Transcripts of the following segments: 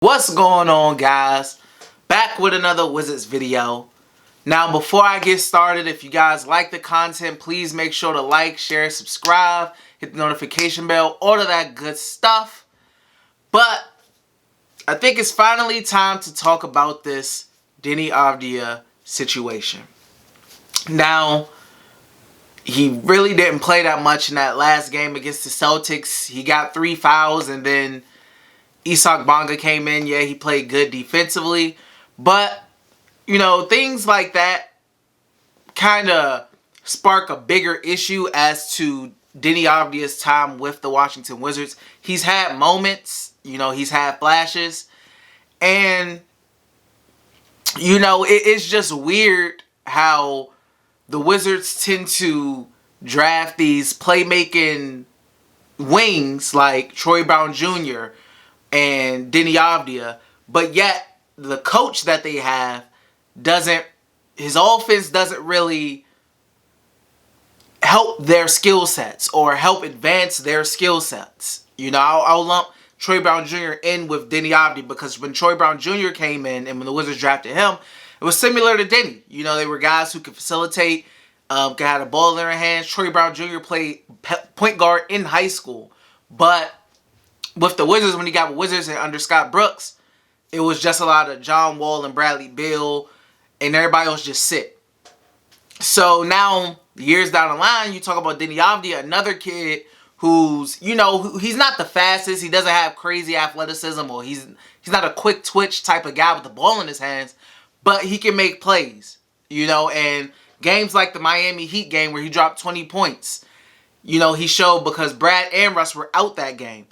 What's going on, guys? Back with another Wizards video. Now, before I get started, if you guys like the content, please make sure to like, share, subscribe, hit the notification bell, all of that good stuff. But I think it's finally time to talk about this Deni Avdija situation. Now, he really didn't play that much in that last game against the Celtics. He got 3 fouls, and then Isak Bonga came in. Yeah, he played good defensively. But, things like that kind of spark a bigger issue as to Deni Avdija's time with the Washington Wizards. He's had moments, he's had flashes. And, it's just weird how the Wizards tend to draft these playmaking wings like Troy Brown Jr. and Deni Avdija, but yet the coach that they have his offense doesn't really help their skill sets or help advance their skill sets. I'll lump Troy Brown Jr. in with Deni Avdija because when Troy Brown Jr. came in and when the Wizards drafted him, it was similar to Deni. They were guys who could facilitate, had a ball in their hands. Troy Brown Jr. played point guard in high school, but with the Wizards, when he got with Wizards and under Scott Brooks, it was just a lot of John Wall and Bradley Beal, and everybody else just sit. So now, years down the line, you talk about Deni Avdija, another kid who's, he's not the fastest. He doesn't have crazy athleticism, or he's not a quick twitch type of guy with the ball in his hands, but he can make plays, and games like the Miami Heat game where he dropped 20 points, he showed because Brad and Russ were out that game.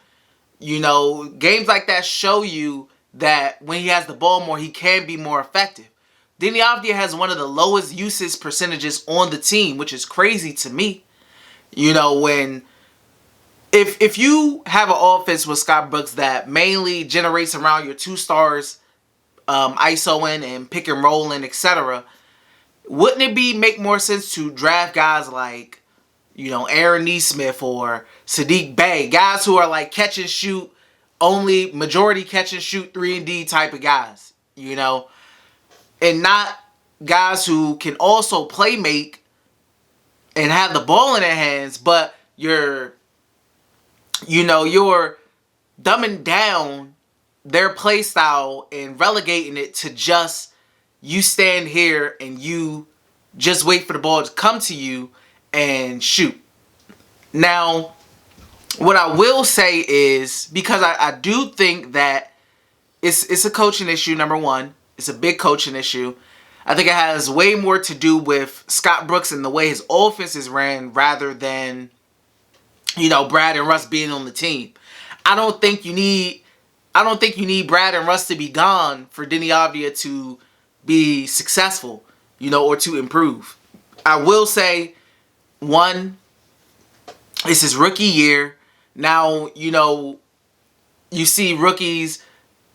Games like that show you that when he has the ball more, he can be more effective. Deni Avdija has one of the lowest usage percentages on the team, which is crazy to me. If you have an offense with Scott Brooks that mainly generates around your 2 stars, ISOing and pick and rolling, etc., wouldn't it make more sense to draft guys like Aaron Nesmith or Sadiq Bey, guys who are like catch and shoot, only majority catch and shoot 3-and-D type of guys, and not guys who can also play make and have the ball in their hands, but you're dumbing down their play style and relegating it to just you stand here and you just wait for the ball to come to you and shoot. Now, what I will say is, because I do think that it's a coaching issue, number one. It's a big coaching issue. I think it has way more to do with Scott Brooks and the way his offense is ran rather than, Brad and Russ being on the team. I don't think you need Brad and Russ to be gone for Deni Avdija to be successful, or to improve. I will say, one, it's his rookie year. Now, you see rookies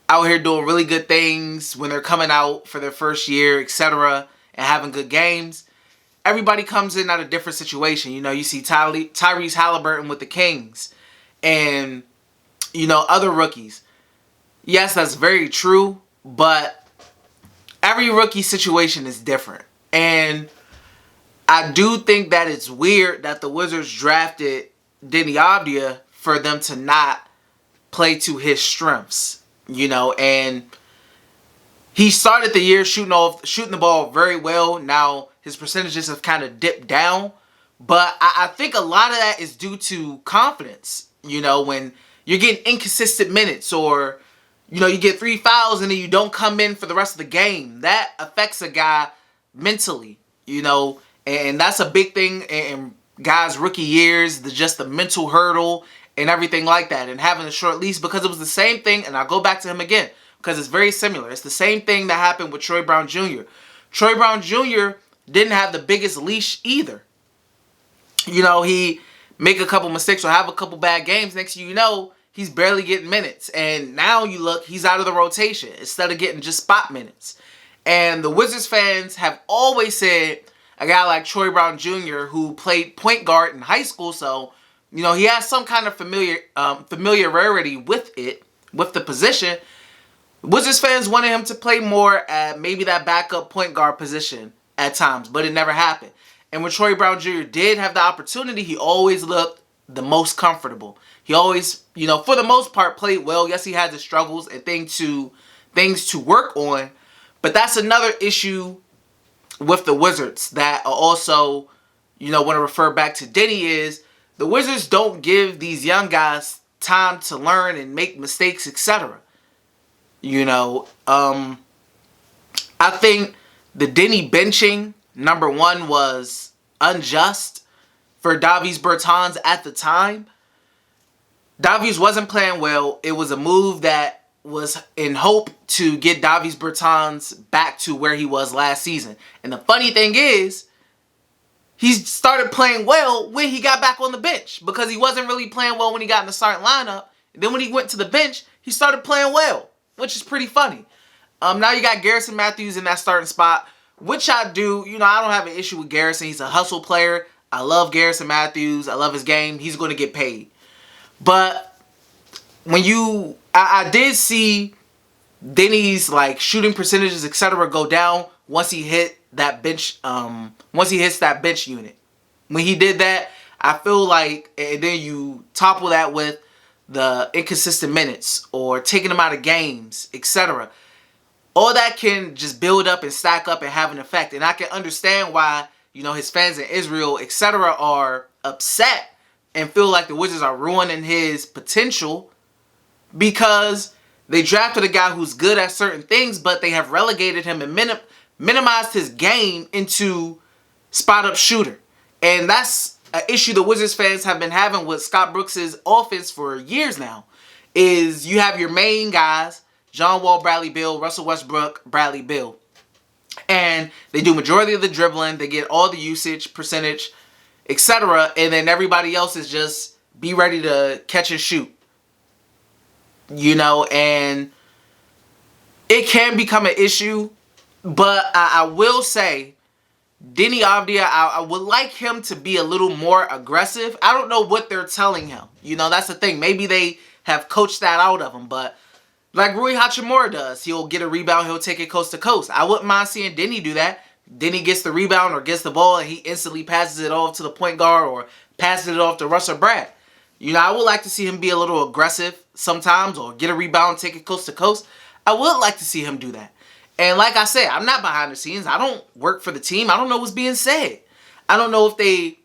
out here doing really good things when they're coming out for their first year, etc., and having good games. Everybody comes in at a different situation. You see Tyrese Halliburton with the Kings and, other rookies. Yes, that's very true, but every rookie situation is different. And I do think that it's weird that the Wizards drafted Deni Avdija for them to not play to his strengths, and he started the year shooting the ball very well. Now his percentages have kind of dipped down, but I think a lot of that is due to confidence. When you're getting inconsistent minutes, or you get 3 fouls and then you don't come in for the rest of the game, that affects a guy mentally, and that's a big thing in guys' rookie years, just the mental hurdle and everything like that, and having a short leash, because it was the same thing, and I'll go back to him again, because it's very similar. It's the same thing that happened with Troy Brown Jr. Troy Brown Jr. didn't have the biggest leash either. He make a couple mistakes or have a couple bad games. Next thing you know, he's barely getting minutes. And now you look, he's out of the rotation instead of getting just spot minutes. And the Wizards fans have always said a guy like Troy Brown Jr., who played point guard in high school, so he has some kind of familiarity with the position. Wizards fans wanted him to play more at maybe that backup point guard position at times, but it never happened. And when Troy Brown Jr. did have the opportunity, he always looked the most comfortable. He always, for the most part, played well. Yes, he had his struggles and things to work on, but that's another issue with the Wizards that I also, want to refer back to Deni is the Wizards don't give these young guys time to learn and make mistakes, etc. I think the Deni benching, number one, was unjust for Davis Bertans at the time. Davis wasn't playing well. It was a move that was in hope to get Davis Bertans back to where he was last season. And the funny thing is, he started playing well when he got back on the bench because he wasn't really playing well when he got in the starting lineup. And then when he went to the bench, he started playing well, which is pretty funny. Now you got Garrison Matthews in that starting spot, which I do. I don't have an issue with Garrison. He's a hustle player. I love Garrison Matthews. I love his game. He's going to get paid. But when I did see Deni's shooting percentages, etc., go down once he hit that bench. Once he hits that bench unit, when he did that, I feel like, and then you topple that with the inconsistent minutes or taking him out of games, etc. All that can just build up and stack up and have an effect. And I can understand why his fans in Israel, etc., are upset and feel like the Wizards are ruining his potential because they drafted a guy who's good at certain things, but they have relegated him and minimized his game into spot-up shooter. And that's an issue the Wizards fans have been having with Scott Brooks' offense for years now, is you have your main guys, John Wall, Bradley Beal, Russell Westbrook, Bradley Beal. And they do majority of the dribbling, they get all the usage, percentage, etc. And then everybody else is just be ready to catch and shoot. And it can become an issue. But I will say, Deni Avdija, I would like him to be a little more aggressive. I don't know what they're telling him. That's the thing. Maybe they have coached that out of him. But like Rui Hachimura does, he'll get a rebound, he'll take it coast to coast. I wouldn't mind seeing Deni do that. Deni gets the rebound or gets the ball and he instantly passes it off to the point guard or passes it off to Russ or Brad. I would like to see him be a little aggressive sometimes or get a rebound, take it coast to coast. I would like to see him do that. And like I said, I'm not behind the scenes. I don't work for the team. I don't know what's being said. I don't know if they,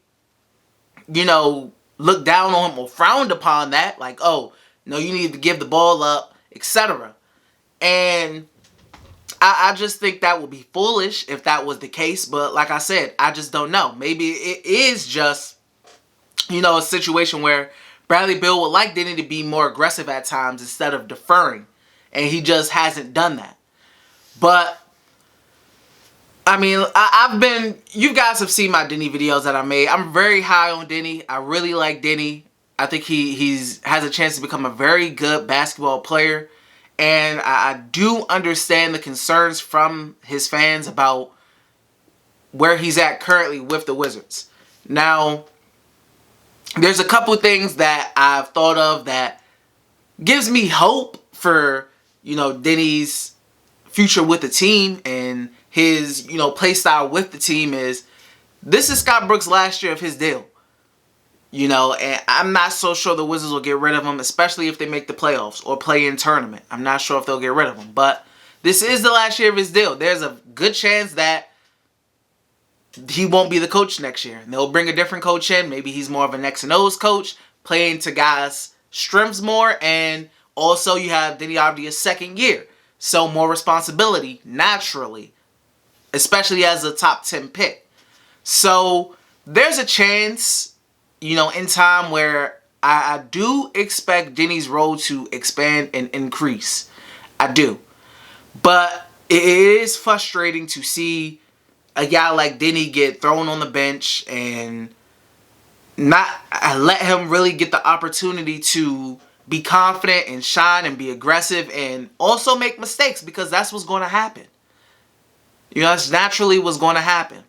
look down on him or frowned upon that. Like, oh, no, you need to give the ball up, etc. And I just think that would be foolish if that was the case. But like I said, I just don't know. Maybe it is just, a situation where Bradley Beal would like Deni to be more aggressive at times instead of deferring. And he just hasn't done that. But, you guys have seen my Deni videos that I made. I'm very high on Deni. I really like Deni. I think he has a chance to become a very good basketball player. And I do understand the concerns from his fans about where he's at currently with the Wizards. Now, there's a couple things that I've thought of that gives me hope for, Deni's future with the team and his, play style with the team is this is Scott Brooks' last year of his deal. And I'm not so sure the Wizards will get rid of him, especially if they make the playoffs or play in tournament. I'm not sure if they'll get rid of him. But this is the last year of his deal. There's a good chance that he won't be the coach next year. And they'll bring a different coach in. Maybe he's more of an X and O's coach, playing to guys' strengths more. And also you have Deni Avdija's second year. So more responsibility, naturally. Especially as a top 10 pick. So there's a chance, in time where I do expect Deni's role to expand and increase. I do. But it is frustrating to see a guy like Deni get thrown on the bench and not let him really get the opportunity to be confident and shine and be aggressive and also make mistakes, because that's what's going to happen. That's naturally what's going to happen.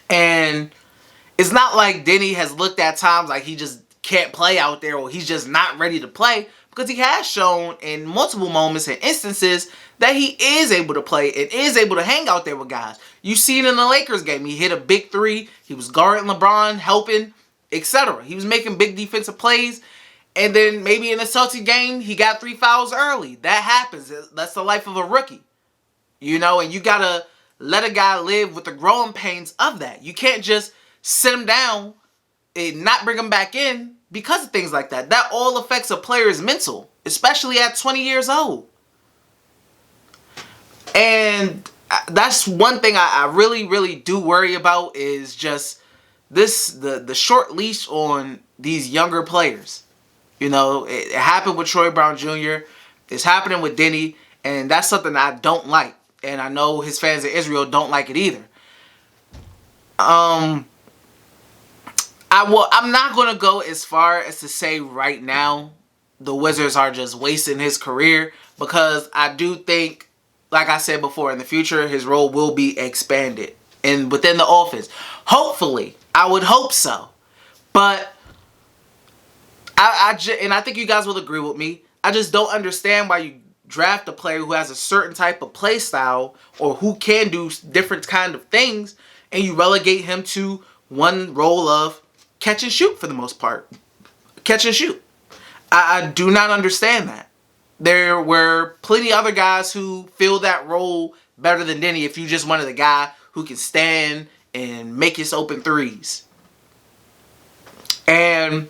And it's not like Deni has looked at times like he just can't play out there or he's just not ready to play, because he has shown in multiple moments and instances that he is able to play and is able to hang out there with guys. You see it in the Lakers game. He hit a big three. He was guarding LeBron, helping, etc. He was making big defensive plays. And then maybe in the Celtics game, he got 3 fouls early. That happens. That's the life of a rookie. You know, and you got to let a guy live with the growing pains of that. You can't just sit him down and not bring him back in because of things like that. That all affects a player's mental, especially at 20 years old. And that's one thing I really, really do worry about is just the short leash on these younger players. You know, it happened with Troy Brown Jr. It's happening with Deni, and that's something I don't like. And I know his fans in Israel don't like it either. I'm not going to go as far as to say right now the Wizards are just wasting his career, because I do think, like I said before, in the future his role will be expanded and within the offense. Hopefully, I would hope so. But I think you guys will agree with me. I just don't understand why you draft a player who has a certain type of play style or who can do different kind of things, and you relegate him to one role of catch and shoot for the most part. Catch and shoot. I do not understand that. There were plenty other guys who fill that role better than Deni if you just wanted a guy who can stand and make his open threes. And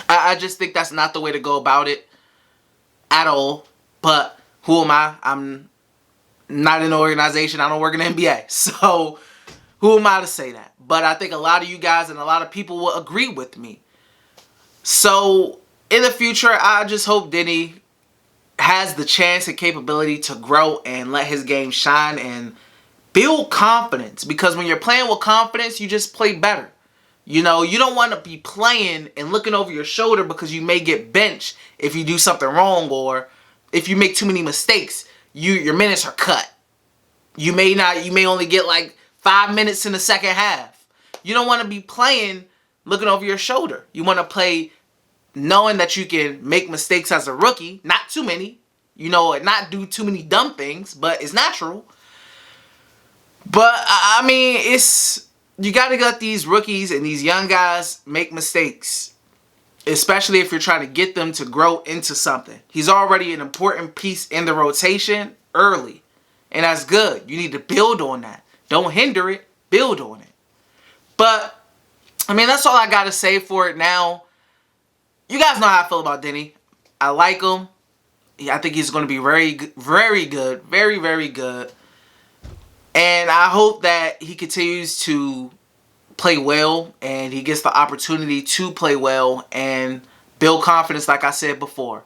I just think that's not the way to go about it at all. But who am I? I'm not in an organization. I don't work in the NBA. So who am I to say that? But I think a lot of you guys and a lot of people will agree with me. So in the future, I just hope Deni has the chance and capability to grow and let his game shine and build confidence. Because when you're playing with confidence, you just play better. You know, you don't want to be playing and looking over your shoulder because you may get benched if you do something wrong, or if you make too many mistakes, your minutes are cut. You may only get like 5 minutes in the second half. You don't want to be playing looking over your shoulder. You want to play knowing that you can make mistakes as a rookie, not too many, you know, and not do too many dumb things, but it's natural. But I mean, you got to let these rookies and these young guys make mistakes, especially if you're trying to get them to grow into something. He's already an important piece in the rotation early, and that's good. You need to build on that. Don't hinder it. Build on it. But, I mean, that's all I got to say for it now. You guys know how I feel about Deni. I like him. I think he's going to be very, very good. Very, very good. And I hope that he continues to play well and he gets the opportunity to play well and build confidence, like I said before.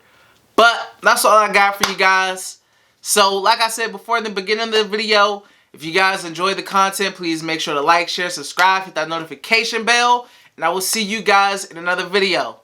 But that's all I got for you guys. So, like I said before in the beginning of the video, if you guys enjoyed the content, please make sure to like, share, subscribe, hit that notification bell, and I will see you guys in another video.